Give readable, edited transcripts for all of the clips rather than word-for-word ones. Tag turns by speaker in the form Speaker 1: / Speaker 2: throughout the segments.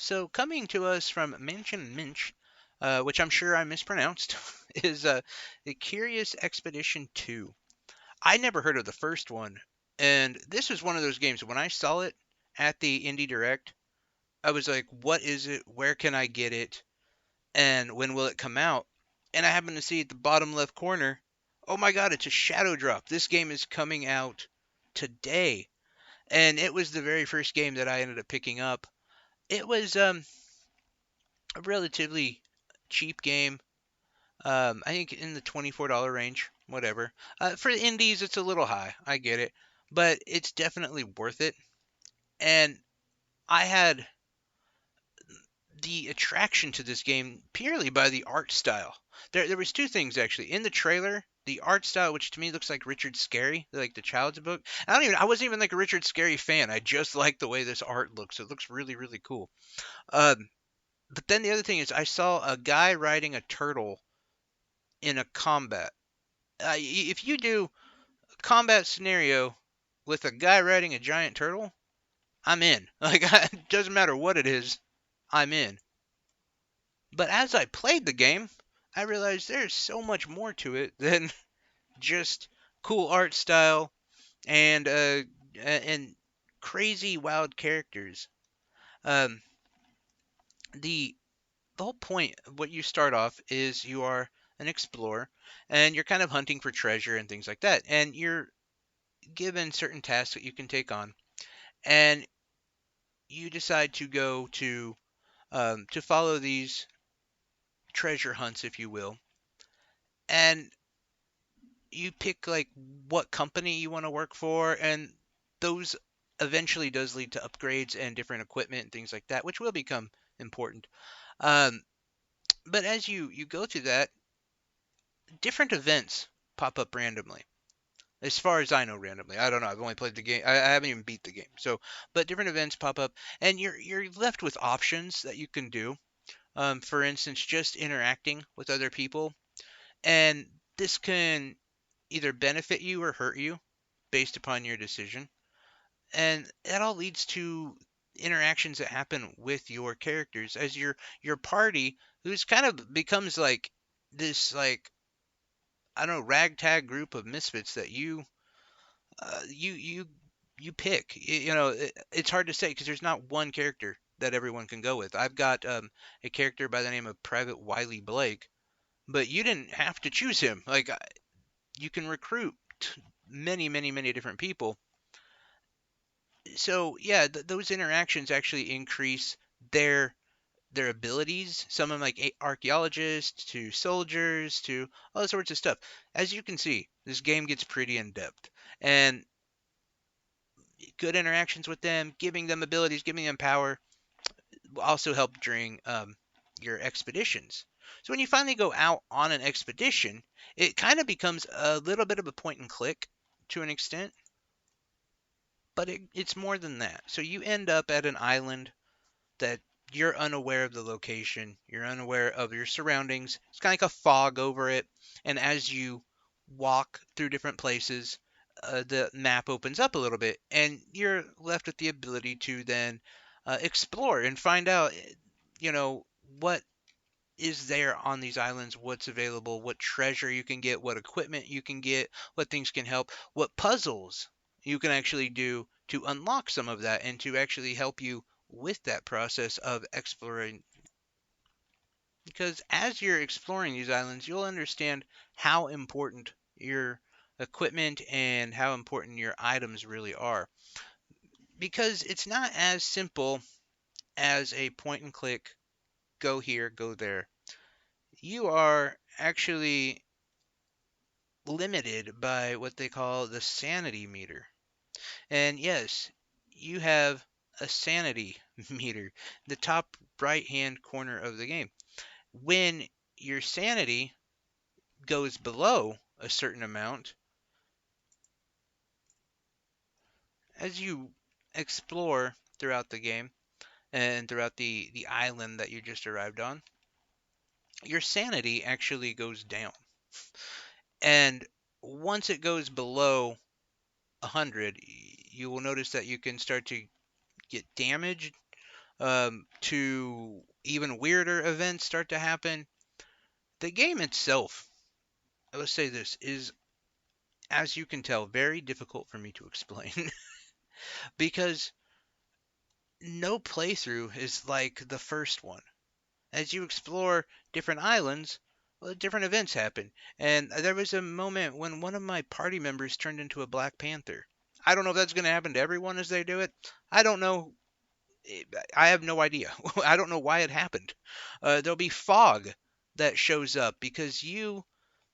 Speaker 1: So coming to us from Maschinen-Mensch, which I'm sure I mispronounced, is the Curious Expedition 2. I never heard of the first one, and this was one of those games. When I saw it at the Indie Direct, I was like, "What is it? Where can I get it? And when will it come out?" And I happened to see at the bottom left corner, oh my God, it's a shadow drop. This game is coming out today, and it was the very first game that I ended up picking up. It was a relatively cheap game. I think in the $24 range, whatever. For the indies, it's a little high. I get it, but it's definitely worth it. And I had the attraction to this game purely by the art style. There was two things actually in the trailer. The art style, which to me looks like Richard Scarry, like the Child's Book. I wasn't even like a Richard Scarry fan. I just like the way this art looks. It looks really, really cool. Um, but then the other thing is, I saw a guy riding a turtle in a combat. If you do a combat scenario with a guy riding a giant turtle, I'm in. Like, it doesn't matter what it is, I'm in. But as I played the game, I realized there's so much more to it than just cool art style and crazy wild characters. Um, the the whole point of what you start off is you are an explorer and you're kind of hunting for treasure and things like that, and you're given certain tasks that you can take on, and you decide to go to follow these treasure hunts, if you will, and you pick like what company you want to work for, and those eventually does lead to upgrades and different equipment and things like that, which will become important. Um, but as you go through that, different events pop up randomly. As far as I know, randomly. I don't know. I've only played the game. I haven't even beat the game. So, but different events pop up, and you're left with options that you can do. For instance, just interacting with other people, and this can either benefit you or hurt you based upon your decision. And that all leads to interactions that happen with your characters as your party, who's kind of becomes like this, like, I don't know, ragtag group of misfits that you pick. It's hard to say because there's not one character that everyone can go with. I've got a character by the name of Private Wiley Blake, but you didn't have to choose him. Like, you can recruit many, many, many different people. So yeah, those interactions actually increase their their abilities. Some of them, like archaeologists to soldiers to all sorts of stuff. As you can see, this game gets pretty in depth, and good interactions with them, giving them abilities, giving them power, will also help during your expeditions. So when you finally go out on an expedition, it kind of becomes a little bit of a point and click to an extent, but it's more than that. So you end up at an island that you're unaware of the location, you're unaware of your surroundings. It's kind of like a fog over it, and as you walk through different places, the map opens up a little bit, and you're left with the ability to then explore and find out, you know, what is there on these islands, what's available, what treasure you can get, what equipment you can get, what things can help, what puzzles you can actually do to unlock some of that and to actually help you with that process of exploring. Because as you're exploring these islands, you'll understand how important your equipment and how important your items really are. Because it's not as simple as a point and click, go here, go there. You are actually limited by what they call the sanity meter. And yes, you have a sanity meter, the top right hand corner of the game. When your sanity goes below a certain amount, as you explore throughout the game and throughout the island that you just arrived on, your sanity actually goes down. And once it goes below 100, you will notice that you can start to get damaged, to even weirder events start to happen. The game itself, let's say this, is, as you can tell, very difficult for me to explain because no playthrough is like the first one. As you explore different islands, well, different events happen. And there was a moment when one of my party members turned into a Black Panther. I don't know if that's going to happen to everyone as they do it. I don't know. I have no idea. I don't know why it happened. There'll be fog that shows up because you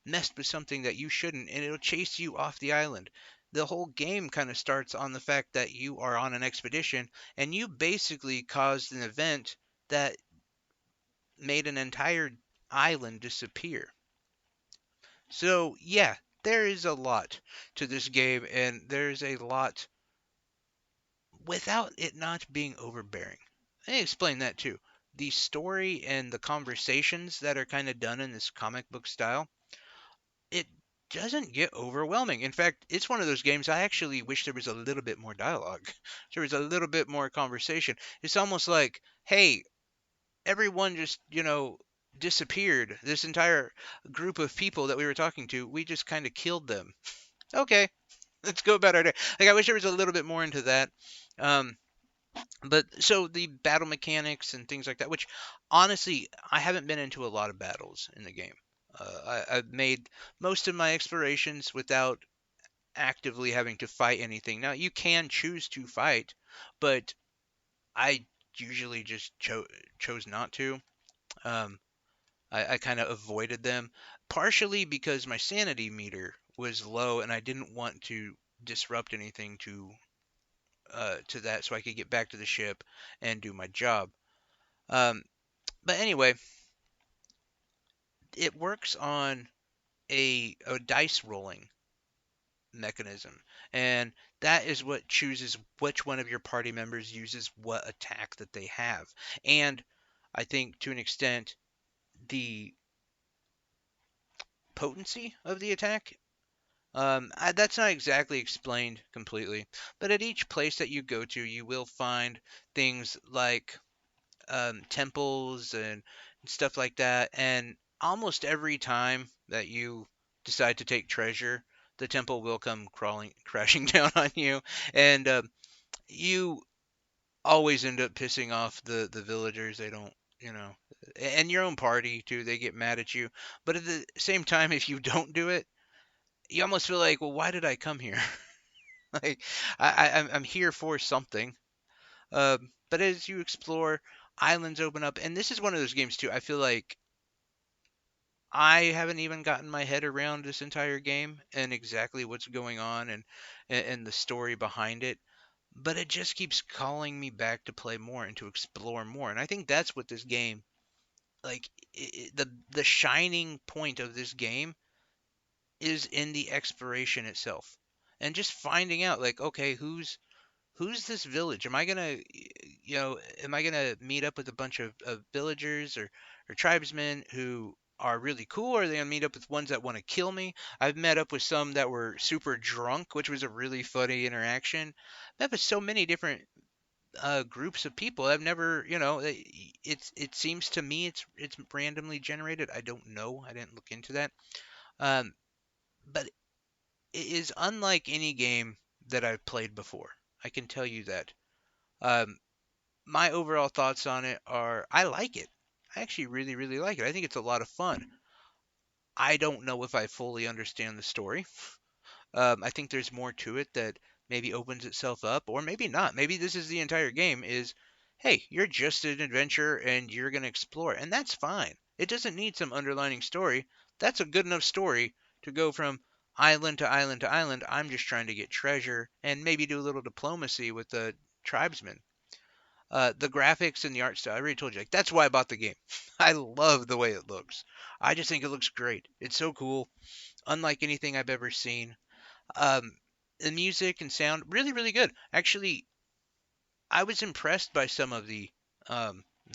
Speaker 1: messed with something that you shouldn't, and it'll chase you off the island. The whole game kind of starts on the fact that you are on an expedition and you basically caused an event that made an entire island disappear. So, yeah, there is a lot to this game, and there's a lot without it not being overbearing. I explain that too. The story and the conversations that are kind of done in this comic book style, it doesn't get overwhelming. In fact, it's one of those games I actually wish there was a little bit more dialogue. There was a little bit more conversation. It's almost like, hey, everyone just, disappeared. This entire group of people that we were talking to, we just kind of killed them. Okay, let's go about our day. Like, I wish there was a little bit more into that. Um, but so the battle mechanics and things like that, which honestly, I haven't been into a lot of battles in the game. I've made most of my explorations without actively having to fight anything. Now, you can choose to fight, but I usually just chose not to. Um, I kind of avoided them, partially because my sanity meter was low and I didn't want to disrupt anything to that, so I could get back to the ship and do my job. Um, but anyway, it works on a dice rolling mechanism, and that is what chooses which one of your party members uses what attack that they have. And I think to an extent, the potency of the attack. That's not exactly explained completely, but at each place that you go to, you will find things like temples and stuff like that. And almost every time that you decide to take treasure, the temple will come crawling, crashing down on you, and you always end up pissing off the villagers. They don't, you know, and your own party too. They get mad at you. But at the same time, if you don't do it, you almost feel like, well, why did I come here? Like, I'm here for something. But as you explore, islands open up, and this is one of those games too. I feel like I haven't even gotten my head around this entire game and exactly what's going on and the story behind it. But it just keeps calling me back to play more and to explore more. And I think that's what this game, like, the shining point of this game is in the exploration itself, and just finding out, like, okay, who's this village? Am I gonna, am I gonna meet up with a bunch of villagers or tribesmen who are really cool, or are they gonna meet up with ones that want to kill me? I've met up with some that were super drunk, which was a really funny interaction. I've met with so many different groups of people. I've never, it seems to me it's randomly generated. I don't know. I didn't look into that. Um, but it is unlike any game that I've played before. I can tell you that. Um, my overall thoughts on it are I like it. I actually really, really like it. I think it's a lot of fun. I don't know if I fully understand the story. I think there's more to it that maybe opens itself up, or maybe not. Maybe this is the entire game is, hey, you're just an adventurer and you're going to explore. And that's fine. It doesn't need some underlining story. That's a good enough story to go from island to island to island. I'm just trying to get treasure and maybe do a little diplomacy with the tribesmen. The graphics and the art style, I already told you, like, that's why I bought the game. I love the way it looks. I just think it looks great. It's so cool, unlike anything I've ever seen. Um, the music and sound, really, really good. Actually, I was impressed by some of the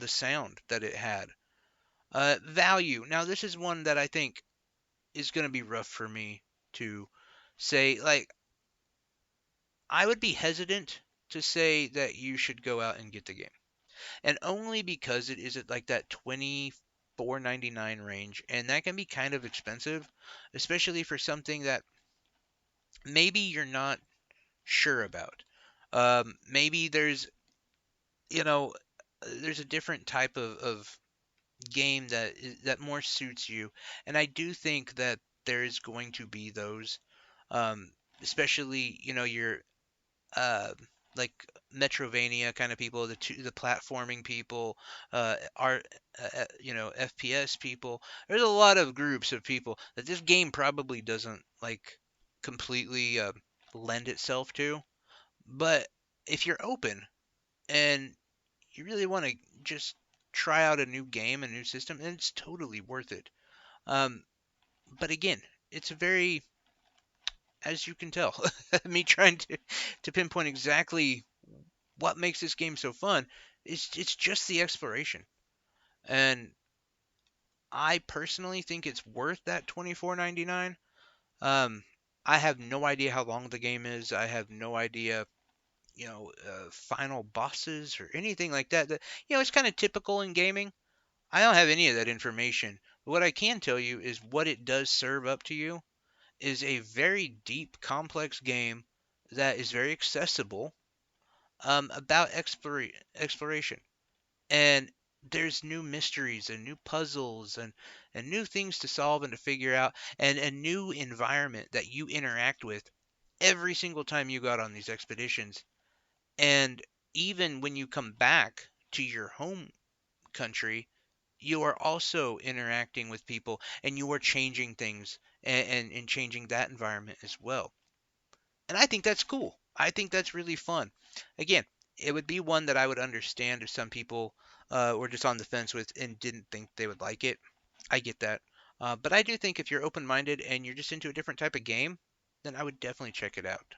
Speaker 1: sound that it had. Value. Now, this is one that I think is going to be rough for me to say. Like, I would be hesitant to say that you should go out and get the game. and only because it is at like that 24.99 range, and that can be kind of expensive, especially for something that maybe you're not sure about. Maybe you know, there's a different type of game that more suits you, and I do think that there is going to be those, um, especially your uh, like Metrovania kind of people, the platforming people, art, FPS people. There's a lot of groups of people that this game probably doesn't like completely lend itself to. But if you're open and you really want to just try out a new game, a new system, and it's totally worth it. Um, but again, it's a very, as you can tell, me trying to pinpoint exactly what makes this game so fun. It's just the exploration, and I personally think it's worth that 24.99. Um, I have no idea how long the game is. I have no idea, final bosses or anything like that. It's kind of typical in gaming. I don't have any of that information. But what I can tell you is what it does serve up to you is a very deep, complex game that is very accessible, about exploration. And there's new mysteries and new puzzles and new things to solve and to figure out, and a new environment that you interact with every single time you go out on these expeditions. And even when you come back to your home country, you are also interacting with people and you are changing things, and changing that environment as well. And I think that's cool. I think that's really fun. Again, it would be one that I would understand if some people were just on the fence with and didn't think they would like it. I get that. But I do think if you're open minded and you're just into a different type of game, then I would definitely check it out.